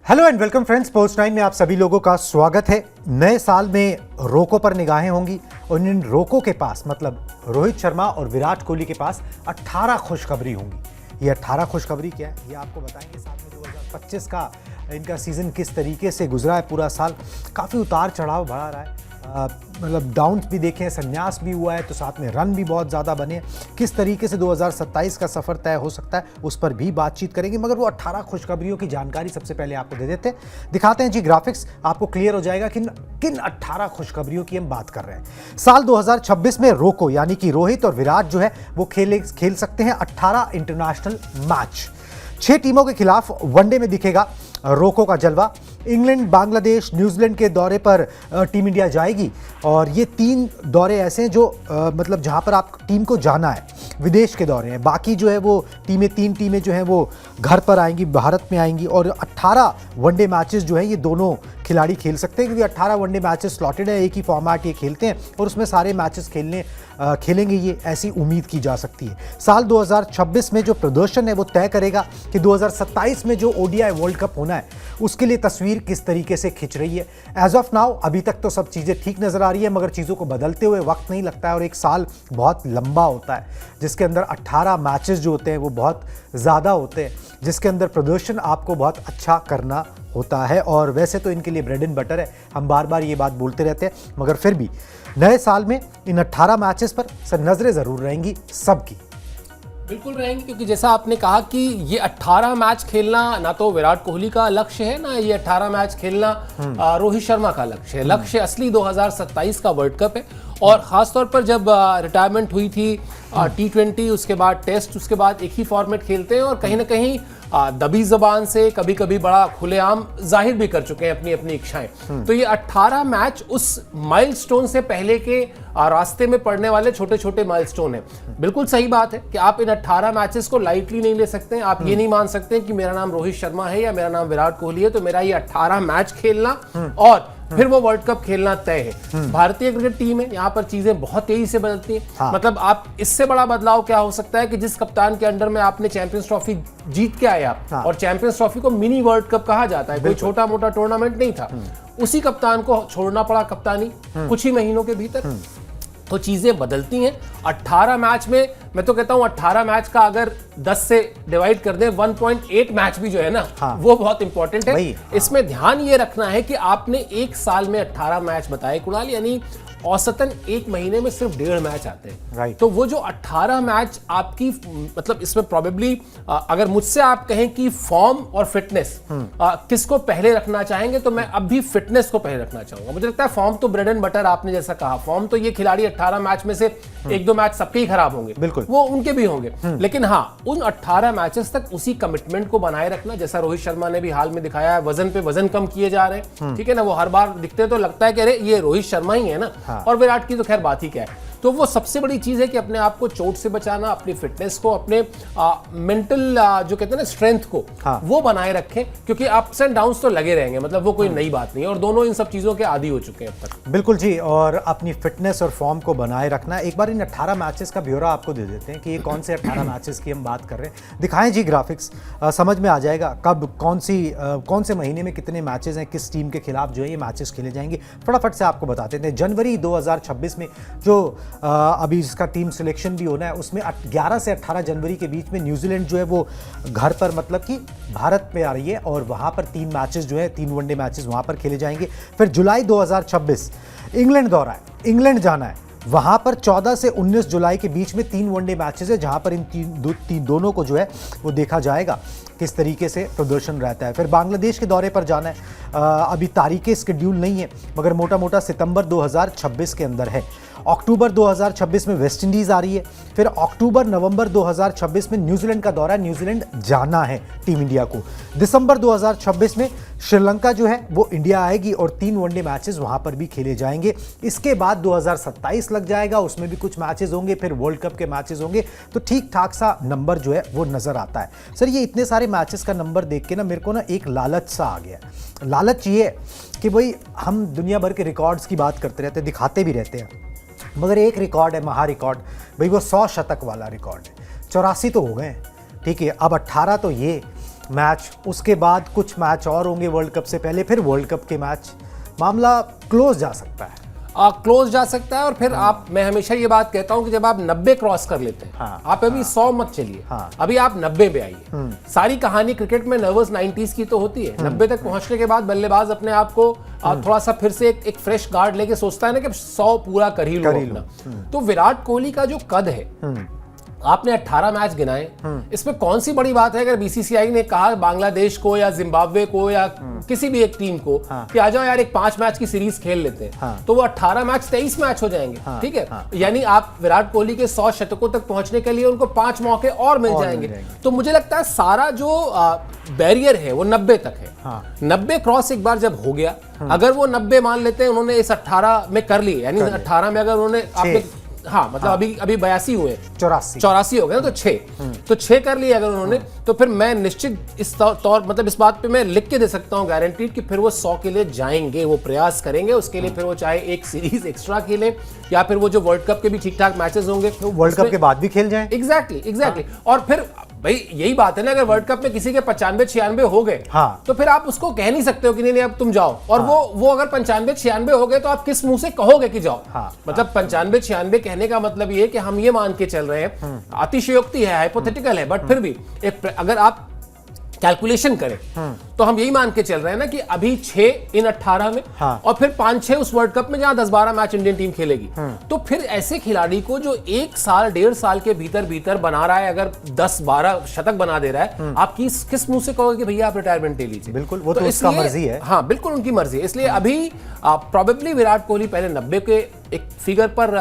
Hello and welcome friends, sports time में आप सभी लोगों का स्वागत है। नए साल में रोको पर निगाहें होंगी और इन रोको के पास मतलब रोहित शर्मा और विराट कोहली के पास 18 खुशखबरी होंगी। ये 18 खुशखबरी क्या है ये आपको बताएंगे। साथ में 2025 का इनका सीज़न किस तरीके से गुजरा है, पूरा साल काफ़ी उतार चढ़ाव भरा रहा है, मतलब डाउन्स भी देखे, संन्यास भी हुआ है, तो साथ में रन भी बहुत ज़्यादा बने। किस तरीके से 2027 का सफ़र तय हो सकता है उस पर भी बातचीत करेंगे, मगर वो 18 खुशखबरियों की जानकारी सबसे पहले आपको दे देते हैं। दिखाते हैं जी ग्राफिक्स, आपको क्लियर हो जाएगा कि किन 18 खुशखबरियों की हम बात कर रहे हैं। साल 2026 में रोको यानी कि रोहित और विराट जो है वो खेल सकते हैं 18 इंटरनेशनल मैच। 6 टीमों के खिलाफ वनडे में दिखेगा रोको का जलवा। इंग्लैंड, बांग्लादेश, न्यूजीलैंड के दौरे पर टीम इंडिया जाएगी और ये 3 दौरे ऐसे हैं जो मतलब जहां पर आप टीम को जाना है, विदेश के दौरे हैं। बाकी जो है वो 3 टीमें जो हैं वो घर पर आएंगी, भारत में आएंगी और 18 वनडे मैचेस जो हैं ये दोनों खिलाड़ी खेल सकते हैं, क्योंकि 18 वनडे मैचेस स्लॉटेड है, एक ही फॉर्मेट ये खेलते हैं और उसमें सारे मैचेस खेलेंगे ये, ऐसी उम्मीद की जा सकती है। साल 2026 में जो प्रदर्शन है वो तय करेगा कि 2027 में जो ओडीआई वर्ल्ड कप होना है उसके लिए तस्वीर किस तरीके से खिंच रही है। एज ऑफ नाउ अभी तक तो सब चीज़ें ठीक नज़र आ रही है, मगर चीज़ों को बदलते हुए वक्त नहीं लगता है और एक साल बहुत लंबा होता है जिसके अंदर 18 मैचेस जो होते हैं वो बहुत ज़्यादा होते हैं, जिसके अंदर प्रदर्शन आपको बहुत अच्छा करना होता है। और वैसे तो इनके लिए ब्रेड एंड बटर है, हम बार बार ये बात बोलते रहते हैं, मगर फिर भी नए साल में इन 18 मैचेस पर नजरें जरूर रहेंगी सबकी। बिल्कुल रहेंगे, क्योंकि जैसा आपने कहा कि ये 18 मैच खेलना ना तो विराट कोहली का लक्ष्य है, ना ये 18 मैच खेलना रोहित शर्मा का लक्ष्य है। लक्ष्य असली 2027 का वर्ल्ड कप है। और ख़ासतौर पर जब रिटायरमेंट हुई थी T20, उसके बाद टेस्ट, उसके बाद एक ही फॉर्मेट खेलते हैं और कहीं ना कहीं दबी जबान से कभी कभी बड़ा खुलेआम जाहिर भी कर चुके हैं अपनी अपनी इच्छाएं। तो ये 18 मैच उस माइलस्टोन से पहले के रास्ते में पड़ने वाले छोटे छोटे माइलस्टोन है। बिल्कुल सही बात है कि आप इन 18 मैचेस को लाइटली नहीं ले सकते। आप ये नहीं मान सकते कि मेरा नाम रोहित शर्मा है या मेरा नाम विराट कोहली है तो मेरा ये 18 मैच खेलना और फिर वो वर्ल्ड कप खेलना तय है। भारतीय क्रिकेट टीम है, यहाँ पर चीजें बहुत तेजी से बदलती हैं। हाँ। मतलब आप इससे बड़ा बदलाव क्या हो सकता है कि जिस कप्तान के अंडर में आपने चैंपियंस ट्रॉफी जीत के आए आप, हाँ। और चैंपियंस ट्रॉफी को मिनी वर्ल्ड कप कहा जाता है, कोई छोटा मोटा टूर्नामेंट नहीं था, उसी कप्तान को छोड़ना पड़ा कप्तानी कुछ ही महीनों के भीतर। तो चीजें बदलती हैं। 18 मैच में मैं तो कहता हूं 18 मैच का अगर 10 से डिवाइड कर दें 1.8 मैच भी जो है ना, हाँ। वो बहुत इंपॉर्टेंट है। हाँ। इसमें ध्यान ये रखना है कि आपने एक साल में 18 मैच बताए कुणाल, यानी औसतन एक महीने में सिर्फ 1.5 मैच आते हैं। राइट। तो वो जो 18 मैच आपकी मतलब इसमें प्रोबेबली अगर मुझसे आप कहें कि फॉर्म और फिटनेस किसको पहले रखना चाहेंगे तो मैं अब भी फिटनेस को पहले रखना चाहूंगा। मुझे लगता है फॉर्म तो ब्रेड एंड बटर, आपने जैसा कहा, फॉर्म तो ये खिलाड़ी 18 मैच में से 1-2 मैच सबके ही खराब होंगे, बिल्कुल वो उनके भी होंगे, लेकिन हाँ उन 18 मैचेस तक उसी कमिटमेंट को बनाए रखना, जैसा रोहित शर्मा ने भी हाल में दिखाया है। वजन पे वजन कम किए जा रहे हैं, ठीक है ना, वो हर बार दिखते तो लगता है कि अरे ये रोहित शर्मा ही है ना। हाँ। और विराट की तो खैर बात ही क्या है। तो वो सबसे बड़ी चीज है कि अपने आप को चोट से बचाना, अपनी फिटनेस को, अपने मेंटल जो कहते हैं ना स्ट्रेंथ को, हाँ। वो बनाए रखें, क्योंकि अप्स एंड डाउन्स तो लगे रहेंगे, मतलब वो कोई नई बात नहीं है और दोनों इन सब चीजों के आदी हो चुके हैं अब तक। बिल्कुल जी, और अपनी फिटनेस और फॉर्म को बनाए रखना। एक बार इन 18 मैचेस का ब्यौरा आपको दे देते हैं कि ये कौन से 18 मैचेस की हम बात कर रहे हैं। दिखाएं जी ग्राफिक्स, समझ में आ जाएगा कब कौन से महीने में कितने मैचेस हैं, किस टीम के खिलाफ जो है ये मैचेस खेले जाएंगे। फटाफट से आपको बताते हैं। जनवरी 2026 में जो अभी इसका टीम सिलेक्शन भी होना है, उसमें 11 से 18 जनवरी के बीच में न्यूजीलैंड जो है वो घर पर मतलब कि भारत में आ रही है और वहाँ पर 3 मैचेस जो है, 3 वनडे मैचेस वहाँ पर खेले जाएंगे। फिर जुलाई 2026 इंग्लैंड दौरा है, इंग्लैंड जाना है, वहाँ पर 14 से 19 जुलाई के बीच में 3 वनडे मैचेस है, जहाँ पर इन दोनों को जो है वो देखा जाएगा किस तरीके से प्रदर्शन रहता है। फिर बांग्लादेश के दौरे पर जाना है, अभी तारीखें शेड्यूल नहीं है, मगर मोटा मोटा सितंबर 2026 के अंदर है। अक्टूबर 2026 में वेस्ट इंडीज़ आ रही है। फिर अक्टूबर नवंबर 2026 में न्यूजीलैंड का दौरा, न्यूजीलैंड जाना है टीम इंडिया को। दिसंबर 2026 में श्रीलंका जो है वो इंडिया आएगी और 3 वनडे मैचेस वहाँ पर भी खेले जाएंगे। इसके बाद 2027 लग जाएगा, उसमें भी कुछ मैचेस होंगे, फिर वर्ल्ड कप के मैचेस होंगे, तो ठीक ठाक सा नंबर जो है वो नज़र आता है। सर ये इतने सारे मैचेस का नंबर देख के ना मेरे को ना एक लालच सा आ गया। लालच ये है कि भाई हम दुनिया भर के रिकॉर्ड्स की बात करते रहते हैं, दिखाते भी रहते हैं, मगर एक रिकॉर्ड है, महा रिकॉर्ड, भाई वो 100 शतक वाला रिकॉर्ड है। 84 तो हो गए, ठीक है, अब 18 तो ये, मैच, उसके बाद कुछ मैच और होंगे वर्ल्ड कप से पहले, फिर वर्ल्ड कप के मैच, मामला क्लोज जा सकता है। क्लोज जा सकता है। और फिर मैं हमेशा ये बात कहता हूं कि जब आप 90 क्रॉस कर लेते हैं, हाँ, आप अभी 100 मत चलिए, अभी आप 90 पे आइए। सारी कहानी क्रिकेट में नर्वस 90s की तो होती है। 90 तक पहुंचने के बाद बल्लेबाज अपने आप को थोड़ा सा फिर से एक फ्रेश गार्ड लेके सोचता है ना कि 100 पूरा कर ही लो अपना। तो विराट कोहली का जो कद है, आपने 18 मैच गिनाए, इसमें कौन सी बड़ी बात है अगर बीसीसीआई ने कहा बांग्लादेश को या जिम्बाब्वे को या किसी भी एक टीम को कि आ जाओ यार एक 5 मैच की सीरीज खेल लेते हैं, तो वो 18 मैच 23 मैच हो जाएंगे। ठीक है, यानी आप विराट कोहली के 100 शतकों तक पहुंचने के लिए उनको 5 मौके और मिल जाएंगे। तो मुझे लगता है सारा जो बैरियर है वो 90 तक है। 90 क्रॉस एक बार जब हो गया, अगर वो 90 मान लेते हैं उन्होंने इस 18 में कर लिए, यानी 18 में अगर उन्होंने हाँ मतलब अभी 82 हुए, 84 हो गए तो 6 कर लिए अगर उन्होंने, तो फिर मैं निश्चित इस तौर मतलब इस बात पे मैं लिख के दे सकता हूँ गारंटीड कि फिर वो 100 के लिए जाएंगे, वो प्रयास करेंगे उसके लिए। फिर वो चाहे एक सीरीज एक्स्ट्रा खेलें या फिर वो जो वर्ल्ड कप के भी ठीक ठाक मैचेस होंगे वर्ल्ड कप के बाद भी खेल जाएं। एग्जैक्टली। और फिर भाई यही बात है ना, अगर वर्ल्ड कप में किसी के 95-96 हो गए, तो फिर आप उसको कह नहीं सकते हो कि नहीं अब तुम जाओ। और वो अगर 95-96 हो गए तो आप किस मुंह से कहोगे कि जाओ। मतलब 95-96 कहने का मतलब ये है कि हम ये मान के चल रहे हैं, अतिशयोक्ति है, हाइपोथेटिकल है, बट फिर भी अगर आप कैलकुलेशन करें तो हम यही मान के चल रहे हैं ना कि अभी 6 इन 18 में, और फिर 5-6 उस वर्ल्ड कप में जहां 10-12 मैच इंडियन टीम खेलेगी। तो फिर ऐसे खिलाड़ी को जो 1 साल 1.5 साल के भीतर बना रहा है, अगर 10-12 शतक बना दे रहा है, आप किस मुंह से कहोगे कि भैया आप रिटायरमेंट ले लीजिए। बिल्कुल, वो तो उसका मर्जी है। हाँ बिल्कुल उनकी मर्जी है। इसलिए अभी प्रोबेबली विराट कोहली पहले 90 के एक फिगर पर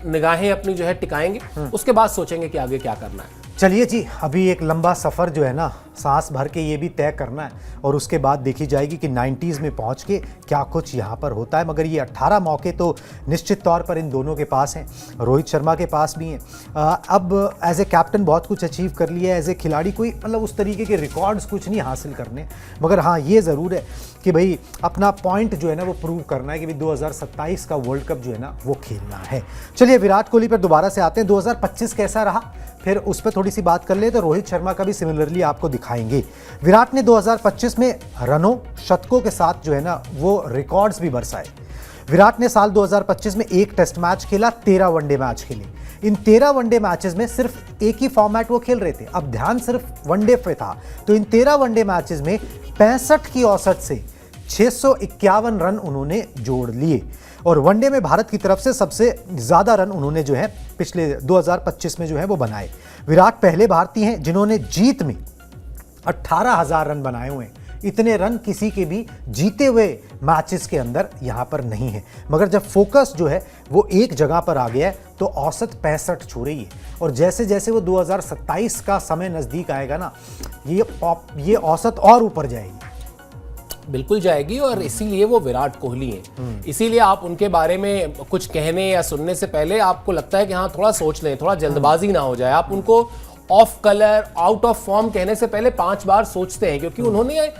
निगाहें अपनी जो है टिकाएंगे, उसके बाद सोचेंगे कि आगे क्या करना है। चलिए जी, अभी एक लंबा सफ़र जो है ना, सांस भर के ये भी तय करना है, और उसके बाद देखी जाएगी कि 90s में पहुंच के क्या कुछ यहाँ पर होता है। मगर ये 18 मौके तो निश्चित तौर पर इन दोनों के पास हैं, रोहित शर्मा के पास भी हैं। अब एज ए कैप्टन बहुत कुछ अचीव कर लिया है, एज ए खिलाड़ी कोई मतलब उस तरीके के रिकॉर्ड्स कुछ नहीं हासिल करने, मगर हाँ ये ज़रूर है कि भाई अपना पॉइंट जो है ना वो प्रूव करना है कि भाई 2027 का वर्ल्ड कप जो है ना वो खेलना है। चलिए विराट कोहली पर दोबारा से आते हैं। 2025 कैसा रहा, फिर उस पर थोड़ी सी बात कर ले, तो रोहित शर्मा का भी सिमिलरली आपको दिखाएंगे। विराट ने 2025 में रनों, शतकों के साथ जो है ना वो रिकॉर्ड्स भी बरसाए। विराट ने साल 2025 में 1 टेस्ट मैच खेला, 13 वनडे मैच खेले। इन 13 वनडे मैचेस में सिर्फ एक ही फॉर्मेट वो खेल रहे थे, अब ध्यान सिर्फ वनडे पे था। तो इन 13 वनडे मैचेस में 65 की औसत से 651 रन उन्होंने जोड़ लिए, और वनडे में भारत की तरफ से सबसे ज़्यादा रन उन्होंने जो है पिछले 2025 में जो है वो बनाए। विराट पहले भारतीय हैं जिन्होंने जीत में 18,000 रन बनाए हुए हैं। इतने रन किसी के भी जीते हुए मैचेस के अंदर यहाँ पर नहीं है। मगर जब फोकस जो है वो एक जगह पर आ गया है तो औसत 65 छू रही है, और जैसे जैसे वो 2027 का समय नज़दीक आएगा ना, ये औसत और ऊपर जाएगी। बिल्कुल जाएगी, और इसीलिए वो विराट कोहली हैं। इसीलिए आप उनके बारे में कुछ कहने या सुनने से पहले आपको लगता है कि हाँ थोड़ा सोच लें, थोड़ा जल्दबाजी ना हो जाए। आप उनको of colour, out of form कहने से पहले 5 बार सोचते हैं, क्योंकि उन्होंने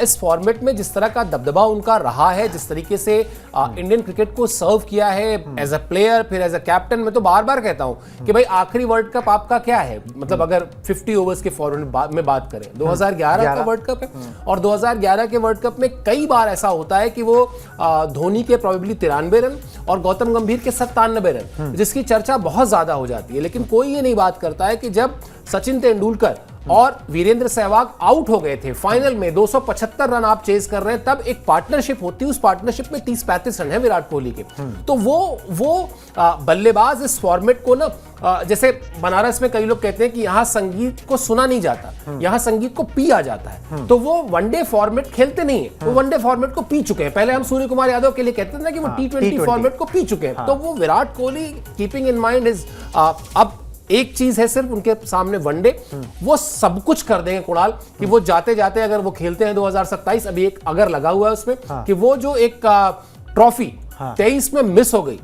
इस फॉर्मेट में जिस तरह का दबदबा उनका रहा है, जिस तरीके से इंडियन क्रिकेट को सर्व किया है एज अ प्लेयर, फिर एज अ कैप्टन। मैं तो बार बार कहता हूं कि भाई आखिरी वर्ल्ड कप आपका क्या है, मतलब अगर 50 ओवर्स के फॉर्मेट में बात करें, 2011 का वर्ल्ड कप है, और 2011 के वर्ल्ड कप में कई बार ऐसा होता है कि वो धोनी के प्रोबेबली 93 रन और गौतम गंभीर के 97 रन, जिसकी चर्चा बहुत ज्यादा हो जाती है। लेकिन कोई ये नहीं बात करता है कि जब सचिन तेंदुलकर और वीरेंद्र सहवाग आउट हो गए थे फाइनल में, 275 रन आप चेज कर रहे हैं, तब एक पार्टनरशिप होती है, उस पार्टनरशिप में 30-35 रन है विराट कोहली के। तो वो बल्लेबाज इस फॉर्मेट को ना, जैसे बनारस में कई लोग कहते हैं कि यहां संगीत को सुना नहीं जाता, यहां संगीत को पिया जाता है। तो वो वनडे फॉर्मेट खेलते नहीं है, वो वनडे फॉर्मेट को पी चुके हैं। पहले हम सूर्य कुमार यादव के लिए कहते थे ना कि वो T20 फॉर्मेट को पी चुके हैं। तो वो Virat Kohli keeping in mind is, अब एक चीज है सिर्फ उनके सामने वनडे, वो सब कुछ कर देंगे कुणाल, कि वो जाते जाते अगर वो खेलते हैं 2027, अभी एक अगर लगा हुआ है उसमें, कि वो जो एक ट्रॉफी 23 में मिस हो गई,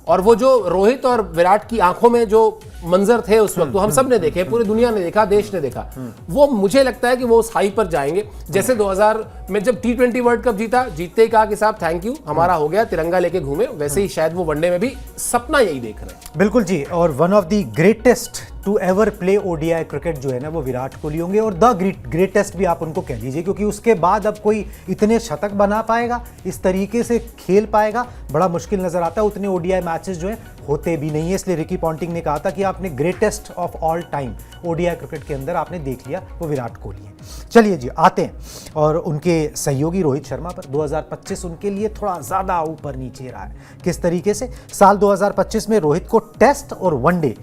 और वो जो रोहित और विराट की आंखों में जो मंजर थे उस वक्त, तो हम सब ने देखे, पूरी दुनिया ने देखा, देश ने देखा, वो मुझे लगता है कि वो उस हाई पर जाएंगे। जैसे 2000 में जब T20 वर्ल्ड कप जीता, जीतते ही कहा कि साहब थैंक यू, हमारा हो गया, तिरंगा लेके घूमे, वैसे ही शायद वो वनडे में भी सपना यही देख रहे हैं। बिल्कुल जी, और one of the greatest to ever play ODI cricket जो है ना वो विराट कोहली होंगे, और द ग्रेटेस्ट भी आप उनको कह लीजिए, क्योंकि उसके बाद अब कोई इतने शतक बना पाएगा, इस तरीके से खेल पाएगा, बड़ा मुश्किल नजर आता है। उतने ओडीआई मैचेस जो है होते भी नहीं है, इसलिए रिकी पॉन्टिंग ने कहा था कि आपने greatest of all time ODI cricket के अंदर आपने देख लिया, वो विराट कोहली है। चलिए जी आते हैं और उनके सहयोगी रोहित शर्मा पर। 2025 उनके लिए थोड़ा ज़्यादा ऊपर नीचे रहा है। किस तरीके से? साल 2025 में रोहित को टेस्ट और वनडे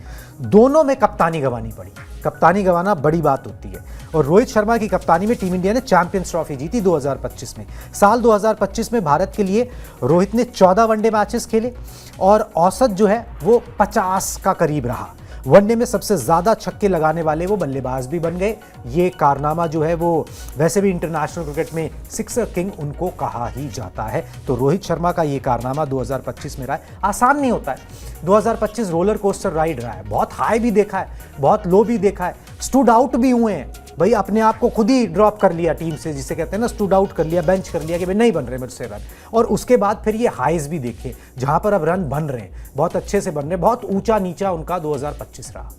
दोनों में कप्तानी गंवानी पड़ी। कप्तानी गंवाना बड़ी बात होती है, और रोहित शर्मा की कप्तानी में टीम इंडिया ने चैंपियंस ट्रॉफी जीती 2025 में। साल 2025 में भारत के लिए रोहित ने 14 वनडे मैचेस खेले और औसत जो है वो 50 का करीब रहा। वनडे में सबसे ज़्यादा छक्के लगाने वाले वो बल्लेबाज भी बन गए। ये कारनामा जो है वो वैसे भी इंटरनेशनल क्रिकेट में सिक्सर किंग उनको कहा ही जाता है। तो रोहित शर्मा का ये कारनामा 2025 में रहा है। आसान नहीं होता है, 2025 रोलर कोस्टर राइड रहा है, बहुत हाई भी देखा है, बहुत लो भी देखा है, स्टूड आउट भी हुए हैं भाई, अपने आप को खुद ही ड्रॉप कर लिया टीम से, जिसे कहते हैं ना स्टूड आउट कर लिया, बेंच कर लिया कि भाई नहीं बन रहे मुझसे रन, और उसके बाद फिर ये हाइज भी देखे जहां पर अब रन बन रहे हैं, बहुत अच्छे से बन रहे हैं। बहुत ऊंचा नीचा उनका 2025 रहा।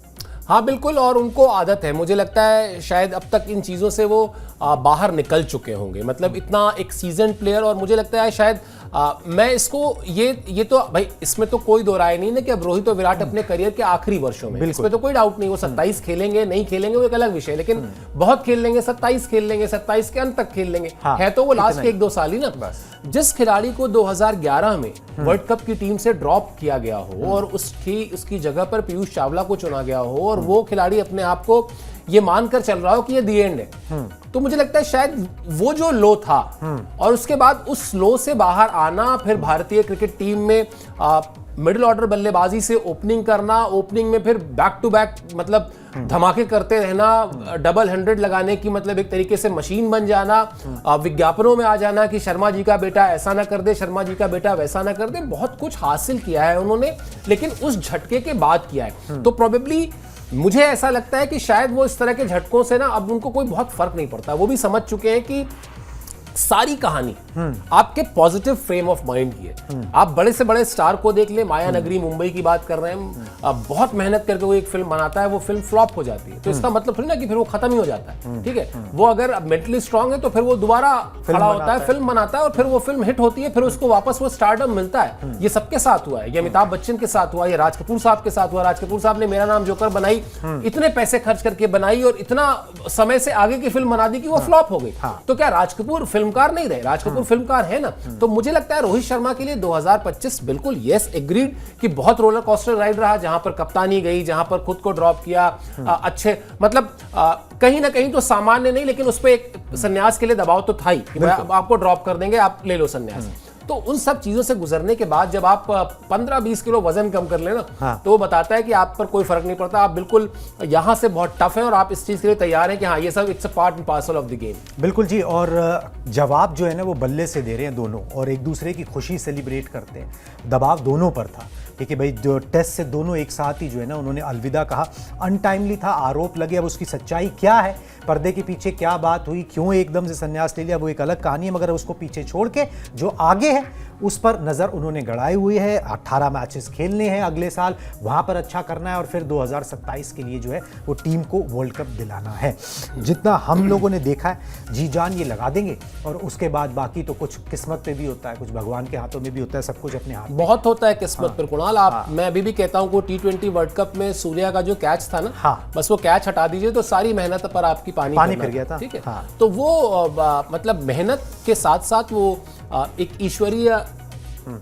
हाँ बिल्कुल, और उनको आदत है, मुझे लगता है शायद अब तक इन चीज़ों से वो बाहर निकल चुके होंगे, मतलब इतना एक सीजन प्लेयर। और मुझे लगता है शायद मैं इसको ये तो भाई इसमें तो कोई दो राय नहीं ना कि अब रोहित और विराट अपने करियर के आखिरी वर्षों में, इसमें तो कोई डाउट नहीं। वो 27 खेलेंगे नहीं खेलेंगे वो एक अलग विषय, लेकिन बहुत खेल लेंगे, 27 खेल लेंगे, 27 के अंत तक खेल लेंगे। है तो वो लास्ट के 1-2 साल ही ना। जिस खिलाड़ी को 2011 में वर्ल्ड कप की टीम से ड्रॉप किया गया हो और उसकी जगह पर पीयूष चावला को चुना गया हो, और वो खिलाड़ी अपने आप को ये मानकर चल रहा हो कि ये दी एंड है, तो मुझे लगता है शायद वो जो लो था और उसके बाद उस लो से बाहर आना, फिर भारतीय क्रिकेट टीम में मिडिल ऑर्डर बल्लेबाजी से ओपनिंग करना, ओपनिंग में फिर बैक टू बैक मतलब धमाके करते रहना, डबल 100 लगाने की मतलब एक तरीके से मशीन बन जाना, विज्ञापनों में आ जाना कि शर्मा जी का बेटा ऐसा ना कर दे, शर्मा जी का बेटा वैसा ना कर दे। बहुत कुछ हासिल किया है उन्होंने, लेकिन उस झटके के बाद किया है। तो प्रोबेबली मुझे ऐसा लगता है कि शायद वो इस तरह के झटकों से ना अब उनको कोई बहुत फर्क नहीं पड़ता। वो भी समझ चुके हैं कि सारी कहानी आपके पॉजिटिव फ्रेम ऑफ माइंड की है। आप बड़े से बड़े स्टार को देख ले, माया नगरी मुंबई की बात कर रहे हैं, बहुत मेहनत करके वो एक फिल्म बनाता है, वो फिल्म फ्लॉप हो जाती है, तो इसका मतलब थोड़ी ना कि फिर वो खत्म ही हो जाता है। ठीक है, वो अगर मेंटली स्ट्रांग है तो फिर वो दोबारा खड़ा होता है, फिल्म बनाता है, और फिर वो फिल्म हिट होती है, फिर उसको वापस वो स्टारडम मिलता है। ये सबके साथ हुआ है, ये अमिताभ बच्चन के साथ हुआ, ये राज कपूर साहब के साथ हुआ। राज कपूर साहब ने मेरा नाम जोकर बनाई, इतने पैसे खर्च करके बनाई और इतना समय से आगे की फिल्म बना दी कि वो फ्लॉप हो गई। तो क्या राज कपूर फिल्मकार नहीं रहे? राज कपूर फिल्मकार है ना। तो मुझे लगता है रोहित शर्मा के लिए 2025 बिल्कुल यस एग्रीड कि बहुत रोलर कोस्टर राइड रहा, जहां पर कप्तानी गई, जहां पर खुद को ड्रॉप किया, अच्छे मतलब कहीं ना कहीं तो सामान्य नहीं, लेकिन उस पर एक संन्यास के लिए दबाव तो था ही कि आपको ड्रॉप कर देंगे, आप ले लो संन्यास। तो उन सब चीजों से गुजरने के बाद जब आप 15-20 किलो वजन कम कर लेना, तो वो बताता है कि आप पर कोई फर्क नहीं पड़ता, आप बिल्कुल यहां से बहुत टफ है और आप इस चीज के लिए तैयार हैं कि हाँ ये सब it's a part and parcel of the game. बिल्कुल जी, और जवाब जो है ना वो बल्ले से दे रहे हैं दोनों, और एक दूसरे की खुशी सेलिब्रेट करते हैं। दबाव दोनों पर था, देखिए भाई जो टेस्ट से दोनों एक साथ ही जो है ना उन्होंने अलविदा कहा। अनटाइमली था, आरोप लगे, अब उसकी सच्चाई क्या है, पर्दे के पीछे क्या बात हुई, क्यों एकदम से संन्यास ले लिया, वो एक अलग कहानी है। मगर उसको पीछे छोड़ के जो आगे है उस पर नज़र उन्होंने गड़ाई हुई है। 18 मैचेस खेलने हैं अगले साल, वहाँ पर अच्छा करना है, और फिर 2027 के लिए जो है वो टीम को वर्ल्ड कप दिलाना है। जितना हम लोगों ने देखा है जी जान ये लगा देंगे, और उसके बाद बाकी तो कुछ किस्मत पे भी होता है, कुछ भगवान के हाथों में भी होता है, सब कुछ अपने हाथ में बहुत होता है किस्मत पर। कुणाल आप मैं अभी भी कहता हूँ को T20 वर्ल्ड कप में सूर्या का जो कैच था ना, बस वो कैच हटा दीजिए तो सारी मेहनत पर आपकी पानी फिर गया था। ठीक है, तो वो मतलब मेहनत के साथ साथ वो एक ईश्वरीय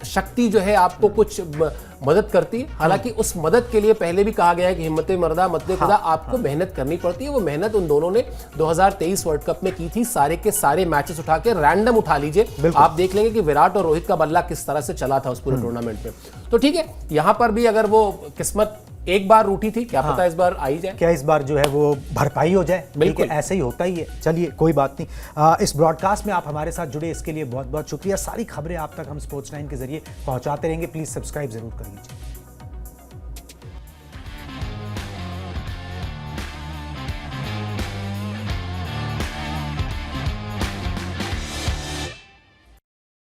शक्ति जो है आपको कुछ मदद करती है। हालांकि उस मदद के लिए पहले भी कहा गया है कि हिम्मत मर्दा मद्दे खुदा, आपको मेहनत करनी पड़ती है। वो मेहनत उन दोनों ने 2023 वर्ल्ड कप में की थी, सारे के सारे मैचेस उठा के रैंडम उठा लीजिए, आप देख लेंगे कि विराट और रोहित का बल्ला किस तरह से चला था उस पूरे टूर्नामेंट में। तो ठीक है, यहां पर भी अगर वो किस्मत एक बार रूठी थी, क्या पता इस बार आई जाए, क्या इस बार जो है वो भरपाई हो जाए। बिल्कुल ऐसे ही होता ही है। चलिए कोई बात नहीं, इस ब्रॉडकास्ट में आप हमारे साथ जुड़े इसके लिए बहुत बहुत शुक्रिया। सारी खबरें आप तक हम स्पोर्ट्स 9 के जरिए पहुंचाते रहेंगे, प्लीज सब्सक्राइब जरूर कर लीजिए।